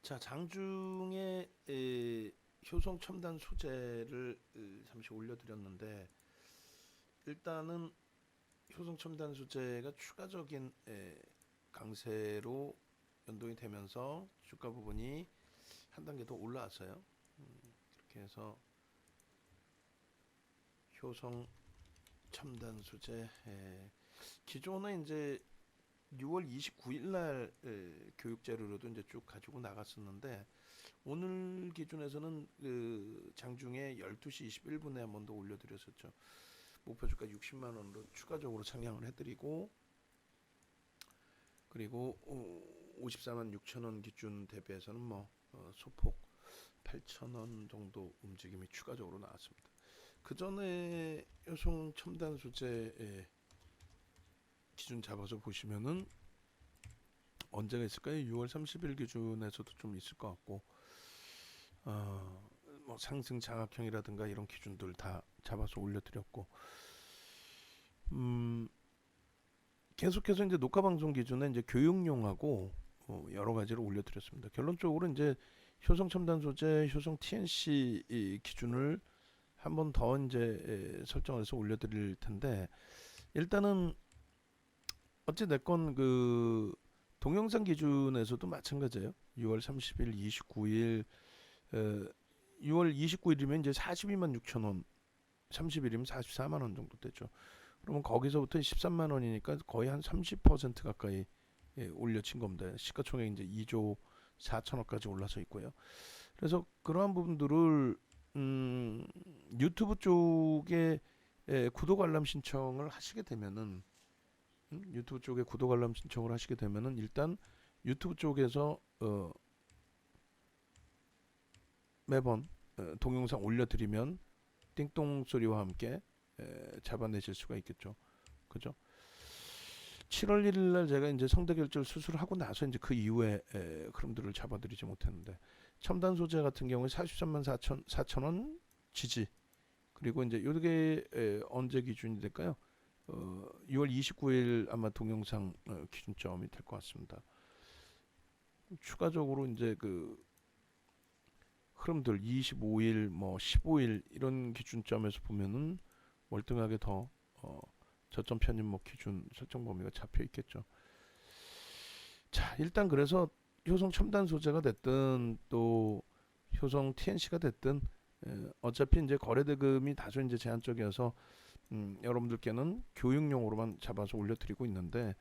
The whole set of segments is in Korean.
자, 장중에 효성 첨단 소재를 잠시 올려드렸는데, 일단은 효성 첨단 소재가 추가적인 강세로 연동이 되면서 주가 부분이 한 단계 더 올라왔어요. 이렇게 해서 효성 첨단 소재, 기존에 이제 6월 29일 날 교육 자료로도 이제 쭉 가지고 나갔었는데, 오늘 기준에서는 그 장중에 12시 21분에 한 번 더 올려드렸었죠. 목표 주가 60만 원으로 추가적으로 상향을 해드리고, 그리고 54만 6천 원 기준 대비해서는 소폭 8천 원 정도 움직임이 추가적으로 나왔습니다. 그 전에 효성 첨단 소재 기준 잡아서 보시면은 언제가 있을까요? 6월 30일 기준에서도 좀 있을 것 같고, 상승 장악형이라든가 이런 기준들 다 잡아서 올려드렸고, 계속해서 이제 녹화 방송 기준에 이제 교육용하고 여러 가지를 올려드렸습니다. 결론적으로 이제 효성 첨단 소재, 효성 TNC 이 기준을 한 번 더 이제 설정해서 올려드릴 텐데, 일단은 어찌 됐건 그 동영상 기준에서도 마찬가지예요. 6월 30일, 29일, 6월 29일이면 이제 42만 6천 원, 30일이면 44만 원 정도 되죠. 그러면 거기서부터 13만 원이니까 거의 한 30% 가까이 올려친 겁니다. 시가총액 이제 2조 4천억까지 올라서 있고요. 그래서 그러한 부분들을 유튜브 쪽에 구독 알람 신청을 하시게 되면은 유튜브 쪽에 구독 알람 신청을 하시게 되면은 일단 유튜브 쪽에서 매번 동영상 올려드리면 띵동 소리와 함께 잡아내실 수가 있겠죠. 그죠? 7월 1일 날 제가 이제 성대결절 수술을 하고 나서 이제 그 이후에 흐름들을 잡아드리지 못했는데, 첨단 소재 같은 경우에 43만 4천 원 지지, 그리고 이제 이게 언제 기준이 될까요? 6월 29일 아마 동영상 기준점이 될 것 같습니다. 추가적으로 이제 그 흐름들 25일, 15일 이런 기준점에서 보면은 월등하게 더 저점 편입목 기준 설정 범위가 잡혀 있겠죠. 자, 일단 그래서 효성 첨단 소재가 됐든 또 효성 TNC가 됐든 어차피 이제 거래 대금이 다소 이제 제한적이어서 여러분들께는 교육용으로만 잡아서 올려드리고 있는데,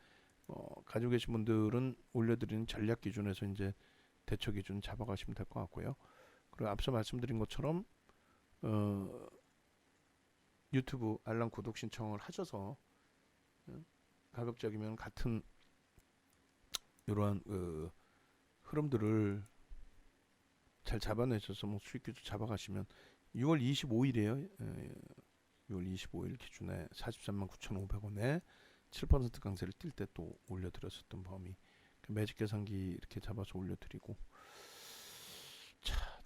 가지고 계신 분들은 올려드리는 전략 기준에서 이제 대처 기준 잡아가시면 될 것 같고요. 그리고 앞서 말씀드린 것처럼 유튜브 알람 구독 신청을 하셔서 가급적이면 같은 이러한 흐름들을 잘 잡아내셔서 수익 기준 잡아가시면 6월 25일이에요. 6월 25일 기준에 43만 9,500원에 7% 강세를 뛸 때 또 올려드렸었던 범위, 매직 계산기 이렇게 잡아서 올려드리고,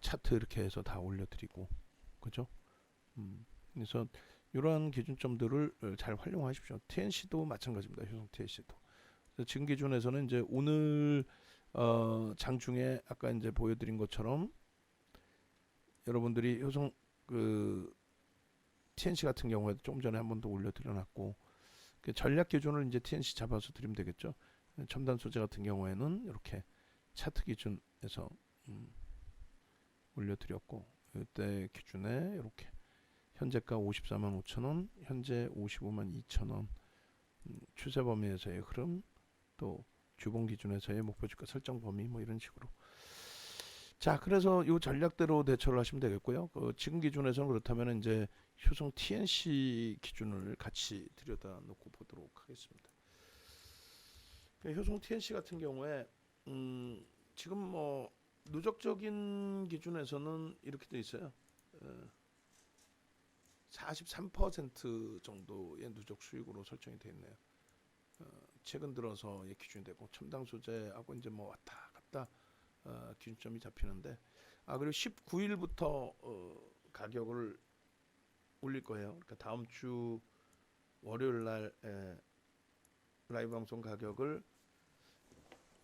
차트 이렇게 해서 다 올려드리고, 그죠? 그래서 이러한 기준점들을 잘 활용하십시오. TNC도 마찬가지입니다. 효성 TNC도. 지금 기준에서는 이제 오늘 장중에 아까 이제 보여드린 것처럼 여러분들이 효성 그 TNC 같은 경우에도 조금 전에 한 번 더 올려드려놨고, 전략 기준을 이제 TNC 잡아서 드리면 되겠죠. 첨단 소재 같은 경우에는 이렇게 차트 기준에서 올려드렸고, 이때 기준에 이렇게 현재가 54만 5천 원, 현재 55만 2천 원, 추세 범위에서의 흐름, 또 주봉 기준에서의 목표 주가 설정 범위, 이런 식으로. 자, 그래서 이 전략대로 대처를 하시면 되겠고요. 지금 기준에서는 그렇다면 이제 효성 TNC 기준을 같이 들여다 놓고 보도록 하겠습니다. 효성 TNC 같은 경우에 지금 누적적인 기준에서는 이렇게 돼 있어요. 43% 정도의 누적 수익으로 설정이 되어 있네요. 최근 들어서의 기준이 되고, 첨단 소재하고 이제 왔다 갔다 기준점이 잡히는데, 그리고 19일부터 가격을 올릴 거예요. 그러니까 다음 주 월요일 날 라이브 방송 가격을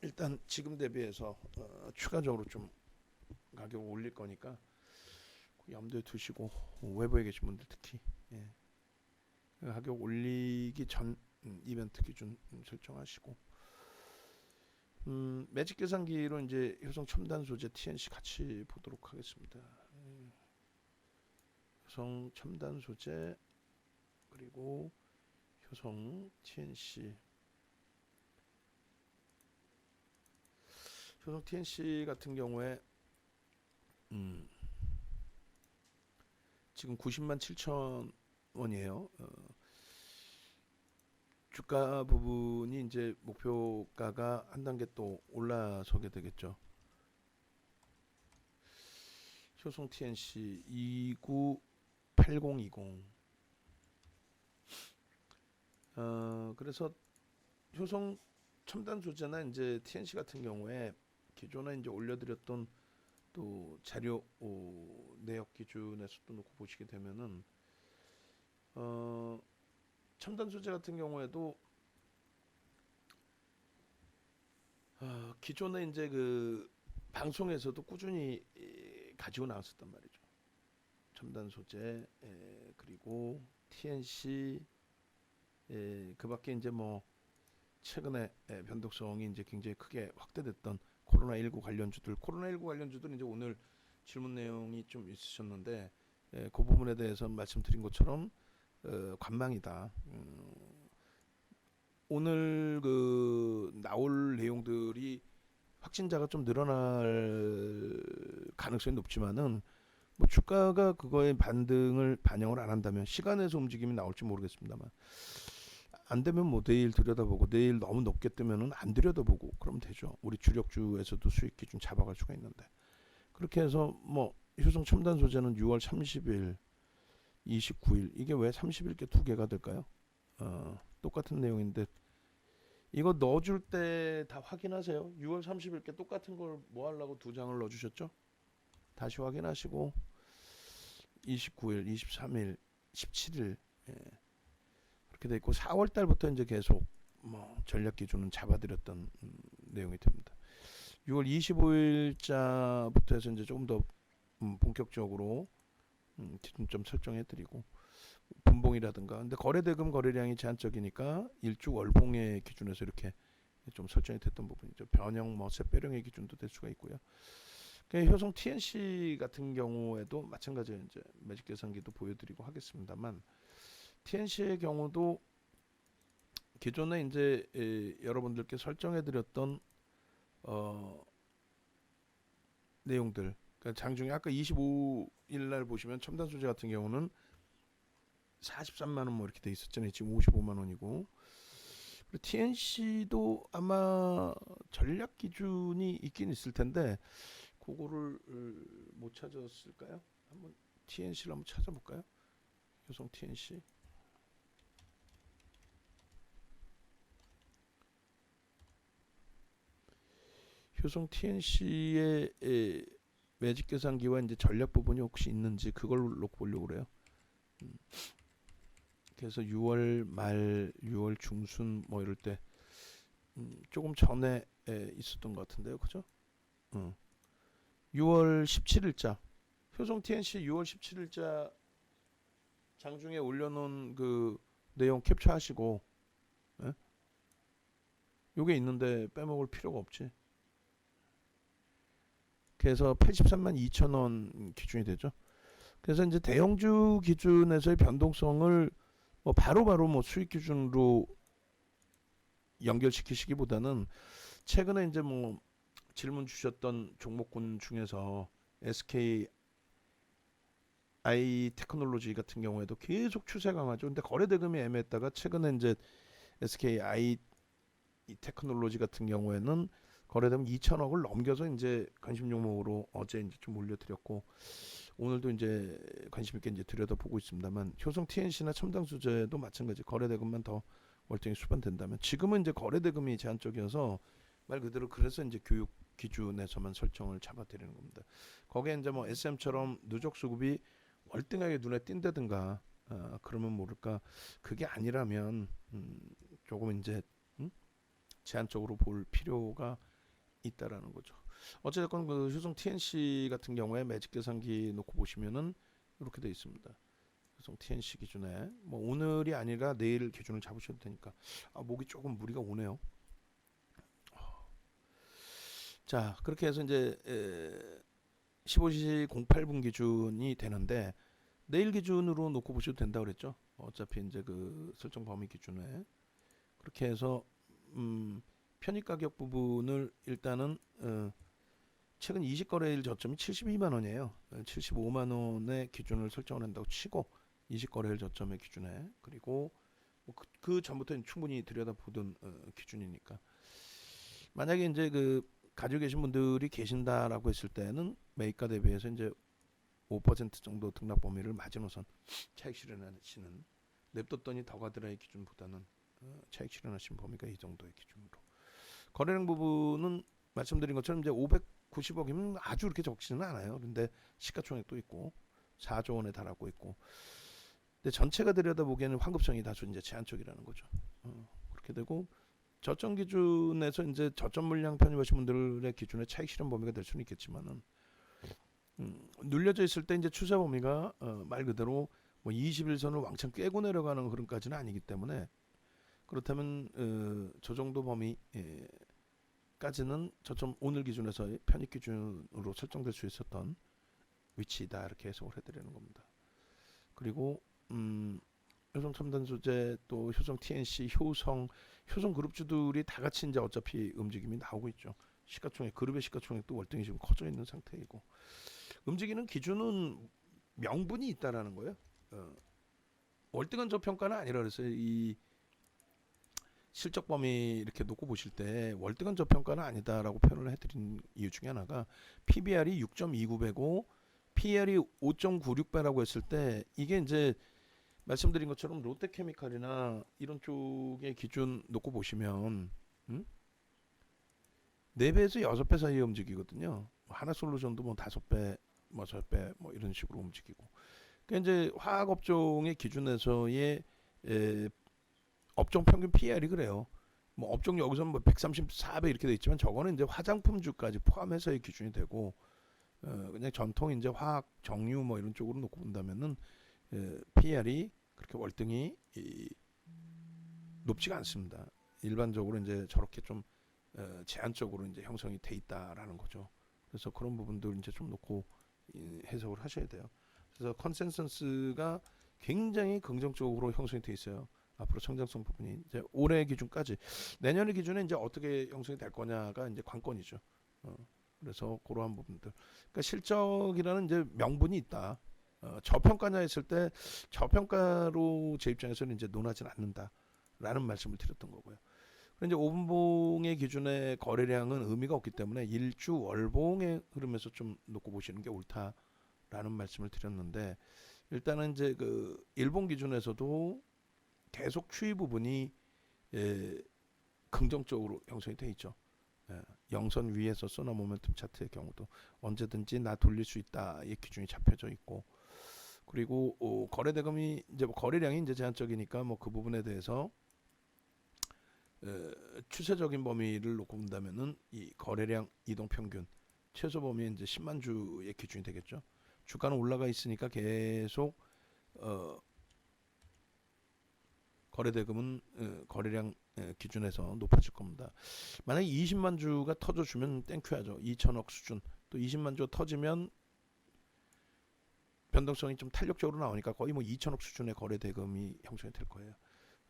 일단 지금 대비해서 추가적으로 좀 가격을 올릴 거니까 염두에 두시고, 외부에 계신 분들 특히, 예, 가격 올리기 전 이벤트 기준 설정하시고, 매직 계산기로 이제 효성 첨단 소재 TNC 같이 보도록 하겠습니다. 효성 첨단 소재 그리고 효성 TNC. 효성 TNC 같은 경우에 지금 90만 7천 원이에요. 주가 부분이 이제 목표가가 한 단계 또 올라서게 되겠죠. 효성 TNC 298020. 그래서 효성 첨단 소재나 이제 TNC 같은 경우에 기존에 이제 올려드렸던 또 자료 내역 기준에서도 놓고 보시게 되면은 첨단 소재 같은 경우에도 기존에 이제 그 방송에서도 꾸준히 가지고 나왔었단 말이죠. 첨단 소재 그리고 TNC 그밖에 이제 뭐 최근에 변동성이 이제 굉장히 크게 확대됐던 코로나19 관련주들은 이제 오늘 질문 내용이 좀 있으셨는데 그 부분에 대해서 말씀드린 것처럼 관망이다. 오늘 그 나올 내용들이 확진자가 좀 늘어날 가능성이 높지만은 뭐 주가가 그거에 반영을 안 한다면 시간에서 움직임이 나올지 모르겠습니다만 안 되면 뭐 내일 들여다보고 내일 너무 높게 뜨면은 안 들여다보고 그러면 되죠. 우리 주력주에서도 수익 기준 잡아갈 수가 있는데 그렇게 해서 뭐 효성 첨단 소재는 6월 30일, 29일 이게 왜 30일께 두 개가 될까요? 똑같은 내용인데 이거 넣어줄 때 다 확인하세요. 6월 30일께 똑같은 걸 뭐 하려고 두 장을 넣어주셨죠? 다시 확인하시고 29일, 23일, 17일 그렇게 돼 있고 4월 달부터 이제 계속 뭐 전략 기준은 잡아드렸던 내용이 됩니다. 6월 25일자부터 해서 이제 조금 더 본격적으로 기준점 설정해드리고 분봉이라든가 근데 거래대금 거래량이 제한적이니까 일주 월봉의 기준에서 이렇게 좀 설정이 됐던 부분이죠. 변형 뭐 셋배령의 기준도 될 수가 있고요. 효성 TNC 같은 경우에도 마찬가지로 이제 매직 계산기도 보여드리고 하겠습니다만 TNC의 경우도 기존에 이제 여러분들께 설정해드렸던 내용들 그러니까 장중에 아까 25일 날 보시면 첨단 소재 같은 경우는 43만 원 뭐 이렇게 돼 있었잖아요. 지금 55만 원이고 TNC도 아마 전략 기준이 있긴 있을 텐데 그거를 못 찾았을까요? 한번 TNC를 한번 찾아볼까요? 효성 TNC 효성 TNC의 매직 계산기와 이제 전략 부분이 혹시 있는지 그걸 놓고 보려고 그래요. 그래서 6월 말, 6월 중순 뭐 이럴 때 조금 전에 있었던 것 같은데요, 그죠? 6월 17일자 효성 TNC 6월 17일자 장중에 올려놓은 그 내용 캡처하시고 요게 있는데 빼먹을 필요가 없지. 그래서 83만 2천 원 기준이 되죠. 그래서 이제 대형주 기준에서의 변동성을 뭐 바로바로 뭐 수익 기준으로 연결시키시기보다는 최근에 이제 뭐 질문 주셨던 종목군 중에서 SK I 테크놀로지 같은 경우에도 계속 추세 강하죠. 근데 거래 대금이 애매했다가 최근에 이제 SK I 테크놀로지 같은 경우에는 거래대금 2천억을 넘겨서 이제 관심 종목으로 어제 이제 좀 올려드렸고 오늘도 이제 관심 있게 이제 들여다보고 있습니다만 효성 TNC나 첨단 소재도 마찬가지 거래대금만 더 월등히 수반된다면 지금은 이제 거래대금이 제한적이어서 말 그대로 그래서 이제 교육 기준에서만 설정을 잡아드리는 겁니다. 거기에 이제 뭐 SM처럼 누적 수급이 월등하게 눈에 띈다든가 그러면 모를까 그게 아니라면 조금 이제 제한적으로 볼 필요가 있다라는 거죠. 어쨌든 그 효성 TNC 같은 경우에 매직 계산기 놓고 보시면은 이렇게 돼 있습니다. 효성 TNC 기준에 뭐 오늘이 아니라 내일 기준을 잡으셔도 되니까. 목이 조금 무리가 오네요. 자, 그렇게 해서 이제 15시 08분 기준이 되는데 내일 기준으로 놓고 보셔도 된다 그랬죠. 어차피 이제 그 설정 범위 기준에 그렇게 해서 편입 가격 부분을 일단은 최근 20거래일 저점이 72만 원이에요. 75만 원의 기준을 설정을 한다고 치고 20거래일 저점의 기준에 그리고 그 전부터는 충분히 들여다보던 기준이니까 만약에 이제 그 가지고 계신 분들이 계신다라고 했을 때는 매입가 대비해서 이제 5% 정도 등락 범위를 마지노선 차익 실현하시는 냅뒀더니 더 가더라의 기준보다는 차익 실현하신 범위가 이 정도의 기준으로 거래량 부분은 말씀드린 것처럼 이제 590억이면 아주 그렇게 적지는 않아요. 그런데 시가총액도 있고 4조 원에 달하고 있고 근데 전체가 들여다보기에는 환급성이 다소 이제 제한적이라는 거죠. 그렇게 되고 저점 기준에서 이제 저점 물량 편입하신 분들의 기준의 차익 실현 범위가 될 수는 있겠지만은 눌려져 있을 때 이제 추세 범위가 말 그대로 뭐 21선을 왕창 깨고 내려가는 흐름까지는 아니기 때문에 그렇다면 저 정도 범위까지는 저점 오늘 기준에서 편입 기준으로 설정될 수 있었던 위치다 이렇게 해석을 해드리는 겁니다. 그리고 효성 첨단 소재 또 효성 TNC 효성 그룹주들이 다 같이 이제 어차피 움직임이 나오고 있죠. 시가총액 그룹의 시가총액도 월등히 지금 커져 있는 상태이고 움직이는 기준은 명분이 있다라는 거예요. 월등한 저평가는 아니라 그랬어요. 이 실적 범위 이렇게 놓고 보실 때 월등한 저평가는 아니다라고 표현을 해드린 이유 중에 하나가 PBR이 6.29배고 PER이 5.96배라고 했을 때 이게 이제 말씀드린 것처럼 롯데케미칼이나 이런 쪽의 기준 놓고 보시면 4배에서 6배 사이에 움직이거든요. 하나솔루션도 뭐 5배, 뭐 6배 뭐 이런 식으로 움직이고. 그러니까 이제 화학업종의 기준에서의 업종 평균 PER이 그래요. 뭐 업종 여기서는 뭐 134배 이렇게 돼 있지만 저거는 이제 화장품주까지 포함해서의 기준이 되고 그냥 전통 이제 화학 정유 뭐 이런 쪽으로 놓고 본다면은 PER이 그렇게 월등히 높지가 않습니다. 일반적으로 이제 저렇게 좀 제한적으로 이제 형성이 돼 있다라는 거죠. 그래서 그런 부분들 이제 좀 놓고 해석을 하셔야 돼요. 그래서 컨센서스가 굉장히 긍정적으로 형성이 돼 있어요. 앞으로 성장성 부분이 이제 올해 기준까지 내년의 기준에 이제 어떻게 형성이 될 거냐가 이제 관건이죠. 그래서 그러한 부분들. 그러니까 실적이라는 이제 명분이 있다. 저평가냐 했을 때 저평가로 제 입장에서는 이제 논하지는 않는다라는 말씀을 드렸던 거고요. 그런데 5분봉의 기준의 거래량은 의미가 없기 때문에 일주 월봉의 흐름에서 좀 놓고 보시는 게 옳다라는 말씀을 드렸는데 일단은 이제 그 일봉 기준에서도 계속 추이 부분이 긍정적으로 형성이 돼 있죠. 영선 위에서 소나 모멘텀 차트의 경우도 언제든지 나 돌릴 수 있다의 기준이 잡혀져 있고 그리고 거래대금이 이제 뭐 거래량이 이제 제한적이니까 뭐 그 부분에 대해서 추세적인 범위를 놓고 본다면은 이 거래량 이동 평균 최소 범위 이제 10만 주의 기준이 되겠죠. 주가는 올라가 있으니까 계속 거래대금은 거래량 기준에서 높아질 겁니다. 만약에 20만 주가 터져주면 땡큐하죠. 2천억 수준. 또 20만 주 터지면 변동성이 좀 탄력적으로 나오니까 거의 뭐 2천억 수준의 거래대금이 형성이 될 거예요.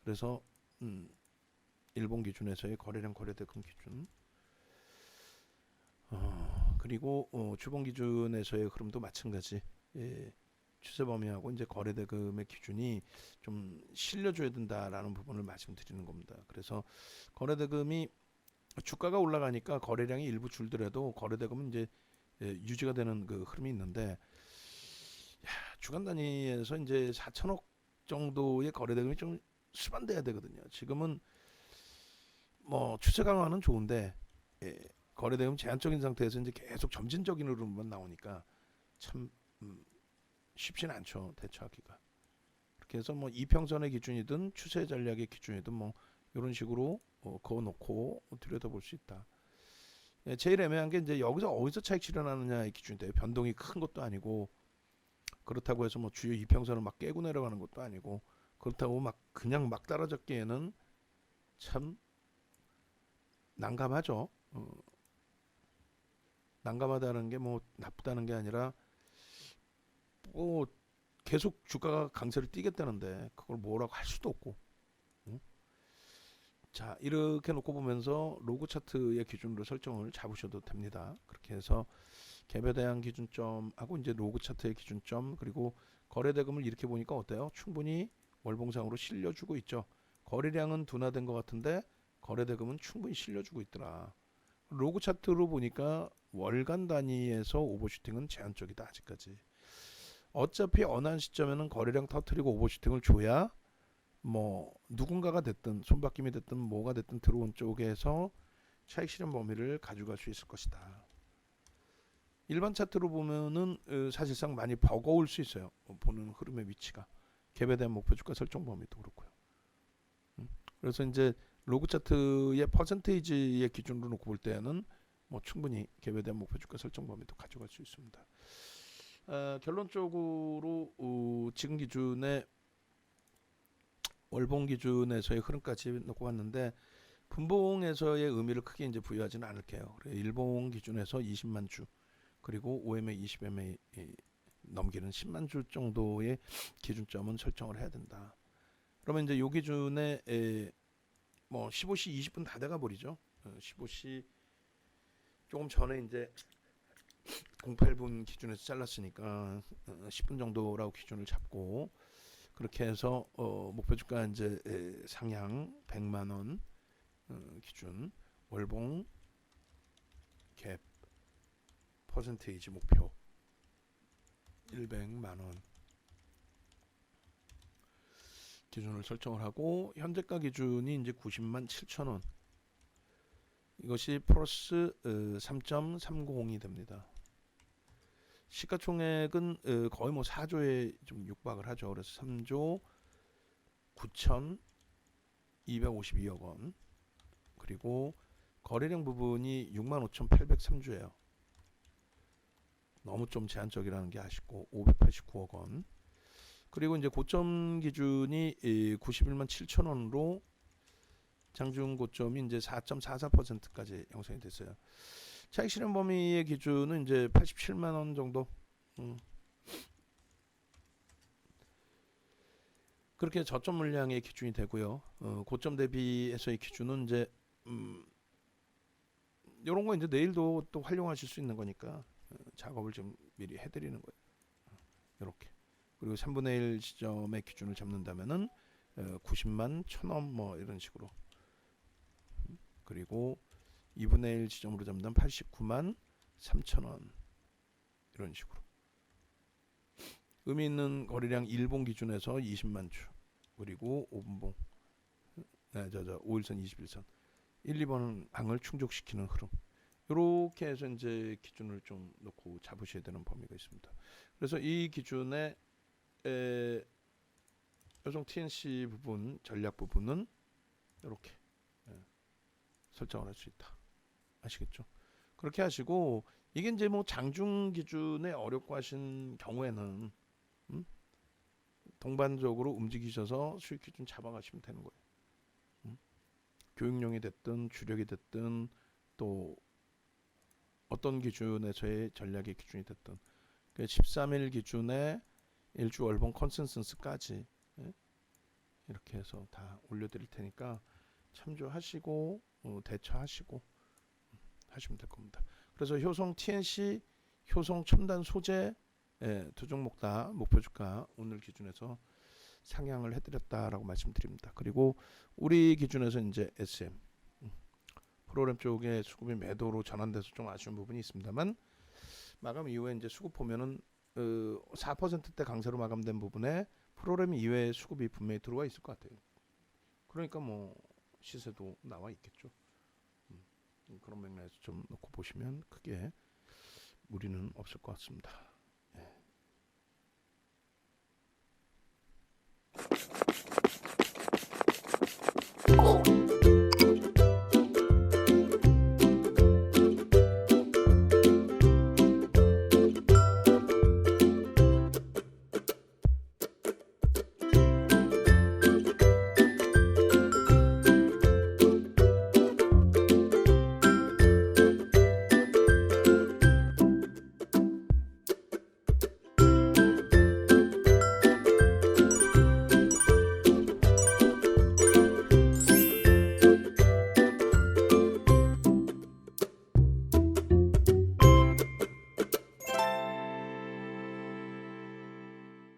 그래서 일본 기준에서의 거래량 거래대금 기준 그리고 주봉 기준에서의 흐름도 마찬가지 추세 범위하고 이제 거래대금의 기준이 좀 실려줘야 된다라는 부분을 말씀드리는 겁니다. 그래서 거래대금이 주가가 올라가니까 거래량이 일부 줄더라도 거래대금은 이제 유지가 되는 그 흐름이 있는데 주간 단위에서 이제 4천억 정도의 거래대금이 좀 수반돼야 되거든요. 지금은 뭐 추세 강화는 좋은데 거래대금 제한적인 상태에서 이제 계속 점진적인 흐름만 나오니까 참 쉽지는 않죠. 대처하기가. 그렇게 해서 뭐 이평선의 기준이든 추세 전략의 기준이든 뭐 이런 식으로 그어 놓고 들여다볼 수 있다. 예, 제일 애매한 게 이제 여기서 어디서 차익 실현하느냐의 기준인데 변동이 큰 것도 아니고 그렇다고 해서 뭐 주요 이평선을 막 깨고 내려가는 것도 아니고 그렇다고 막 그냥 막 따라잡기에는 참 난감하죠. 난감하다는 게 뭐 나쁘다는 게 아니라 뭐 계속 주가가 강세를 띠겠다는데 그걸 뭐라고 할 수도 없고. 응? 자, 이렇게 놓고 보면서 로그 차트의 기준으로 설정을 잡으셔도 됩니다. 그렇게 해서 개별 대항 기준점하고 이제 로그 차트의 기준점 그리고 거래 대금을 이렇게 보니까 어때요? 충분히 월봉상으로 실려주고 있죠. 거래량은 둔화된 것 같은데 거래 대금은 충분히 실려주고 있더라. 로그 차트로 보니까 월간 단위에서 오버슈팅은 제한적이다 아직까지. 어차피 어느 한 시점에는 거래량 터트리고 오버슈팅을 줘야 뭐 누군가가 됐든 손바뀜이 됐든 뭐가 됐든 들어온 쪽에서 차익 실현 범위를 가져갈 수 있을 것이다. 일반 차트로 보면은 사실상 많이 버거울 수 있어요. 보는 흐름의 위치가 갭에 대한 목표 주가 설정 범위도 그렇고요. 그래서 이제 로그 차트의 퍼센테이지의 기준으로 놓고 볼 때는 뭐 충분히 갭에 대한 목표 주가 설정 범위도 가져갈 수 있습니다. 결론적으로 지금 기준의 월봉 기준에서의 흐름까지 놓고 봤는데 분봉에서의 의미를 크게 이제 부여하지는 않을게요. 일봉 기준에서 20만 주 그리고 OMA, 20MA 넘기는 10만 주 정도의 기준점은 설정을 해야 된다. 그러면 이제 요 기준에 뭐 15시 20분 다 돼가 버리죠. 15시 조금 전에 이제 08분 기준에서 잘랐으니까 10분 정도라고 기준을 잡고 그렇게 해서 목표 주가 이제 상향 100만 원 기준 월봉 갭 퍼센테이지 목표 100만 원 기준을 설정을 하고 현재가 기준이 이제 90만 7천 원 이것이 플러스 3.350이 됩니다. 시가총액은 거의 뭐 4조에 좀 육박을 하죠. 그래서 3조 9,252억 원 그리고 거래량 부분이 65,803주예요. 너무 좀 제한적이라는 게 아쉽고 589억 원 그리고 이제 고점 기준이 91만 7천 원으로 장중 고점이 이제 4.44%까지 형성이 됐어요. 차익 실현 범위의 기준은 이제 87만 원 정도. 그렇게 저점 물량의 기준이 되고요. 고점 대비해서의 기준은 이제 이런 거 이제 내일도 또 활용하실 수 있는 거니까 작업을 좀 미리 해드리는 거예요. 이렇게. 그리고 3분의 1 시점의 기준을 잡는다면은 90만 1,000원 뭐 이런 식으로. 그리고 2분의 1 지점으로 잡는다면 89만 3천원 이런 식으로 의미 있는 거래량 1봉 기준에서 20만 주 그리고 5분봉 5일선 21선 1, 2번 항을 충족시키는 흐름 이렇게 해서 이제 기준을 좀 놓고 잡으셔야 되는 범위가 있습니다. 그래서 이 기준에 요성 TNC 부분 전략 부분은 이렇게 설정을 할 수 있다. 아시겠죠? 그렇게 하시고 이게 이제 뭐 장중 기준에 어렵고 하신 경우에는 동반적으로 움직이셔서 수익 기준 잡아가시면 되는 거예요. 교육용이 됐든 주력이 됐든 또 어떤 기준에서의 전략의 기준이 됐든 13일 기준에 일주 월봉 컨센서스까지 이렇게 해서 다 올려드릴 테니까 참조하시고 대처하시고 하시면 될 겁니다. 그래서 효성 TNC, 효성 첨단 소재 두 종목 다 목표 주가 오늘 기준에서 상향을 해드렸다라고 말씀드립니다. 그리고 우리 기준에서 이제 SM 프로그램 쪽에 수급이 매도로 전환돼서 좀 아쉬운 부분이 있습니다만 마감 이후에 이제 수급 보면은 4%대 강세로 마감된 부분에 프로그램 이외에 수급이 분명히 들어와 있을 것 같아요. 그러니까 뭐 시세도 나와 있겠죠. 그런 맥락에서 좀 놓고 보시면 크게 무리는 없을 것 같습니다.